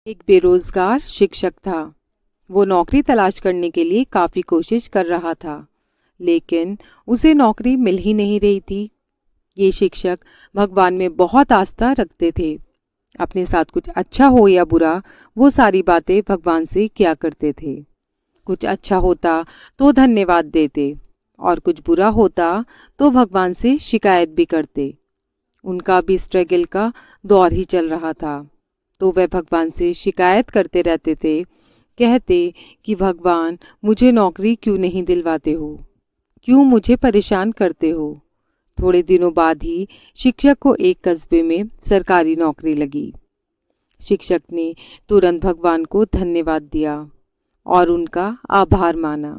एक बेरोजगार शिक्षक था। वो नौकरी तलाश करने के लिए काफ़ी कोशिश कर रहा था, लेकिन उसे नौकरी मिल ही नहीं रही थी। ये शिक्षक भगवान में बहुत आस्था रखते थे। अपने साथ कुछ अच्छा हो या बुरा, वो सारी बातें भगवान से किया करते थे। कुछ अच्छा होता तो धन्यवाद देते, और कुछ बुरा होता तो भगवान से शिकायत भी करते। उनका भी स्ट्रगल का दौर ही चल रहा था, तो वह भगवान से शिकायत करते रहते थे। कहते कि भगवान, मुझे नौकरी क्यों नहीं दिलवाते हो, क्यों मुझे परेशान करते हो। थोड़े दिनों बाद ही शिक्षक को एक कस्बे में सरकारी नौकरी लगी। शिक्षक ने तुरंत भगवान को धन्यवाद दिया और उनका आभार माना।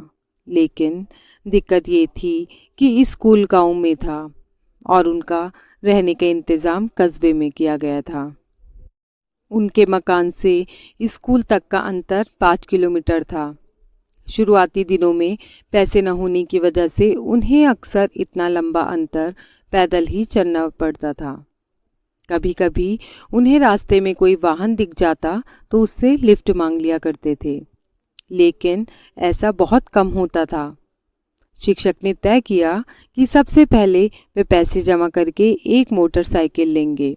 लेकिन दिक्कत ये थी कि इस स्कूल गांव में था और उनका रहने का इंतज़ाम कस्बे में किया गया था। उनके मकान से स्कूल तक का अंतर 5 किलोमीटर था। शुरुआती दिनों में पैसे न होने की वजह से उन्हें अक्सर इतना लंबा अंतर पैदल ही चलना पड़ता था। कभी कभी उन्हें रास्ते में कोई वाहन दिख जाता तो उससे लिफ्ट मांग लिया करते थे, लेकिन ऐसा बहुत कम होता था। शिक्षक ने तय किया कि सबसे पहले वे पैसे जमा करके एक मोटरसाइकिल लेंगे।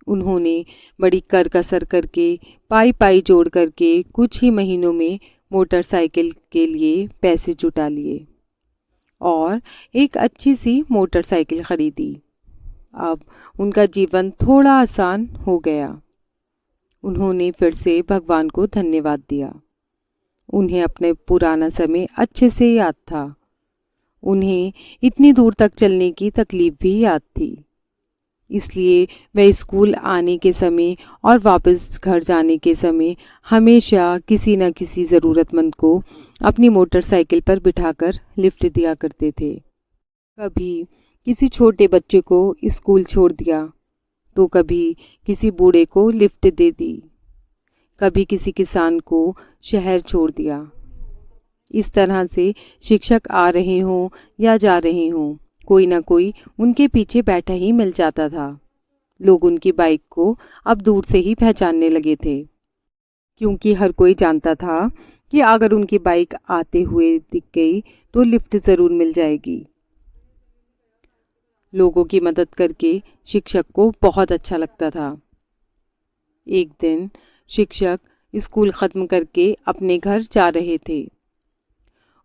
उन्होंने बड़ी करकसर करके पाई पाई जोड़ करके कुछ ही महीनों में मोटरसाइकिल के लिए पैसे जुटा लिए और एक अच्छी सी मोटरसाइकिल खरीदी। अब उनका जीवन थोड़ा आसान हो गया। उन्होंने फिर से भगवान को धन्यवाद दिया। उन्हें अपने पुराना समय अच्छे से याद था। उन्हें इतनी दूर तक चलने की तकलीफ भी याद थी। इसलिए वह स्कूल आने के समय और वापस घर जाने के समय हमेशा किसी न किसी ज़रूरतमंद को अपनी मोटरसाइकिल पर बिठाकर लिफ्ट दिया करते थे। कभी किसी छोटे बच्चे को स्कूल छोड़ दिया, तो कभी किसी बूढ़े को लिफ्ट दे दी, कभी किसी किसान को शहर छोड़ दिया। इस तरह से शिक्षक आ रहे हों या जा रहे हों, कोई ना कोई उनके पीछे बैठा ही मिल जाता था। लोग उनकी बाइक को अब दूर से ही पहचानने लगे थे, क्योंकि हर कोई जानता था कि अगर उनकी बाइक आते हुए दिख गई तो लिफ्ट ज़रूर मिल जाएगी। लोगों की मदद करके शिक्षक को बहुत अच्छा लगता था। एक दिन शिक्षक स्कूल ख़त्म करके अपने घर जा रहे थे।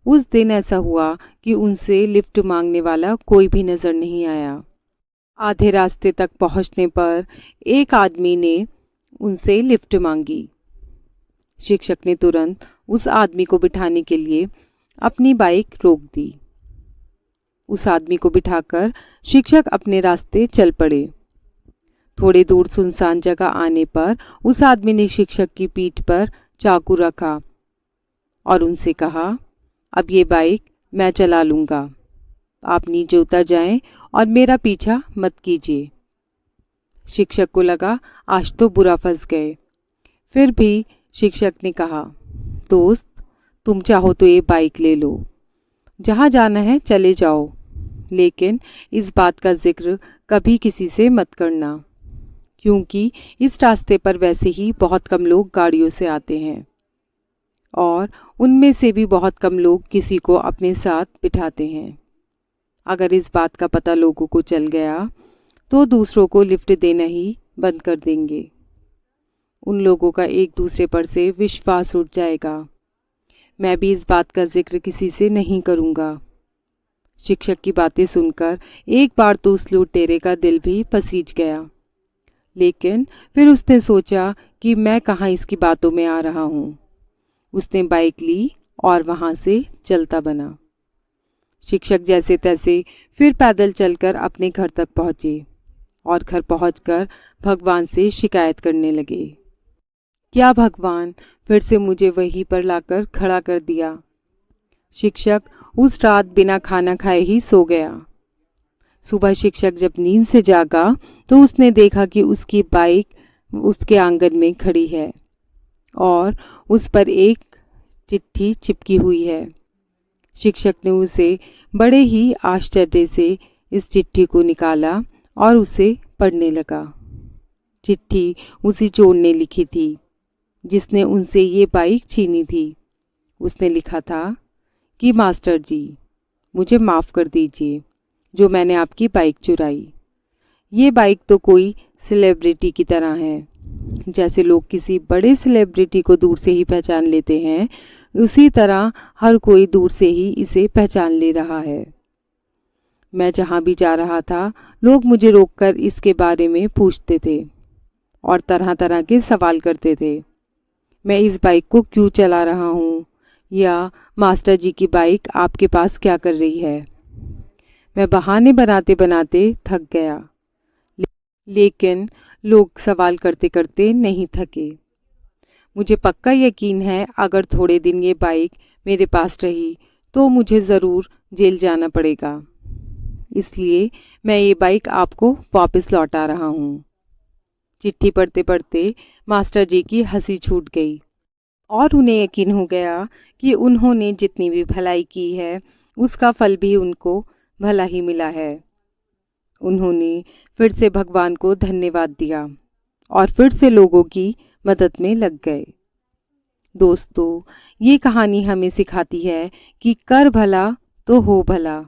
उस दिन ऐसा हुआ कि उनसे लिफ्ट मांगने वाला कोई भी नज़र नहीं आया। आधे रास्ते तक पहुंचने पर एक आदमी ने उनसे लिफ्ट मांगी। शिक्षक ने तुरंत उस आदमी को बिठाने के लिए अपनी बाइक रोक दी। उस आदमी को बिठाकर शिक्षक अपने रास्ते चल पड़े। थोड़ी दूर सुनसान जगह आने पर उस आदमी ने शिक्षक की पीठ पर चाकू रखा और उनसे कहा, अब ये बाइक मैं चला लूँगा, आप नीचे उतर जाएं और मेरा पीछा मत कीजिए। शिक्षक को लगा आज तो बुरा फंस गए। फिर भी शिक्षक ने कहा, दोस्त, तुम चाहो तो ये बाइक ले लो, जहाँ जाना है चले जाओ, लेकिन इस बात का जिक्र कभी किसी से मत करना, क्योंकि इस रास्ते पर वैसे ही बहुत कम लोग गाड़ियों से आते हैं और उनमें से भी बहुत कम लोग किसी को अपने साथ बिठाते हैं। अगर इस बात का पता लोगों को चल गया तो दूसरों को लिफ्ट देना ही बंद कर देंगे। उन लोगों का एक दूसरे पर से विश्वास उठ जाएगा। मैं भी इस बात का जिक्र किसी से नहीं करूँगा। शिक्षक की बातें सुनकर एक बार तो उस लुटेरे का दिल भी पसीज गया, लेकिन फिर उसने सोचा कि मैं कहाँ इसकी बातों में आ रहा हूँ। उसने बाइक ली और वहाँ से चलता बना। शिक्षक जैसे तैसे फिर पैदल चलकर अपने घर तक पहुँचे और घर पहुँचकर भगवान से शिकायत करने लगे। क्या भगवान, फिर से मुझे वहीं पर लाकर खड़ा कर दिया। शिक्षक उस रात बिना खाना खाए ही सो गया। सुबह शिक्षक जब नींद से जागा तो उसने देखा कि उसकी बाइक उसके आंगन में खड़ी है और उस पर एक चिट्ठी चिपकी हुई है। शिक्षक ने उसे बड़े ही आश्चर्य से इस चिट्ठी को निकाला और उसे पढ़ने लगा। चिट्ठी उसी चोर ने लिखी थी। जिसने उनसे ये बाइक छीनी थी। उसने लिखा था कि मास्टर जी, मुझे माफ़ कर दीजिए जो मैंने आपकी बाइक चुराई। ये बाइक तो कोई सेलिब्रिटी की तरह है। जैसे लोग किसी बड़े सेलिब्रिटी को दूर से ही पहचान लेते हैं, उसी तरह हर कोई दूर से ही इसे पहचान ले रहा है। मैं जहाँ भी जा रहा था, लोग मुझे रोककर इसके बारे में पूछते थे और तरह तरह के सवाल करते थे। मैं इस बाइक को क्यों चला रहा हूँ, या मास्टर जी की बाइक आपके पास क्या कर रही है। मैं बहाने बनाते बनाते थक गया, लेकिन लोग सवाल करते करते नहीं थके। मुझे पक्का यकीन है अगर थोड़े दिन ये बाइक मेरे पास रही तो मुझे ज़रूर जेल जाना पड़ेगा। इसलिए मैं ये बाइक आपको वापस लौटा रहा हूँ। चिट्ठी पढ़ते पढ़ते मास्टर जी की हंसी छूट गई और उन्हें यकीन हो गया कि उन्होंने जितनी भी भलाई की है उसका फल भी उनको भला ही मिला है। उन्होंने फिर से भगवान को धन्यवाद दिया और फिर से लोगों की मदद में लग गए। दोस्तों, ये कहानी हमें सिखाती है कि कर भला तो हो भला।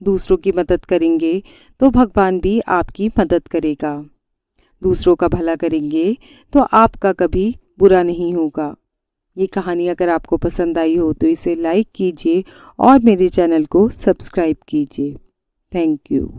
दूसरों की मदद करेंगे तो भगवान भी आपकी मदद करेगा। दूसरों का भला करेंगे तो आपका कभी बुरा नहीं होगा। ये कहानी अगर आपको पसंद आई हो तो इसे लाइक कीजिए और मेरे चैनल को सब्सक्राइब कीजिए। Thank you.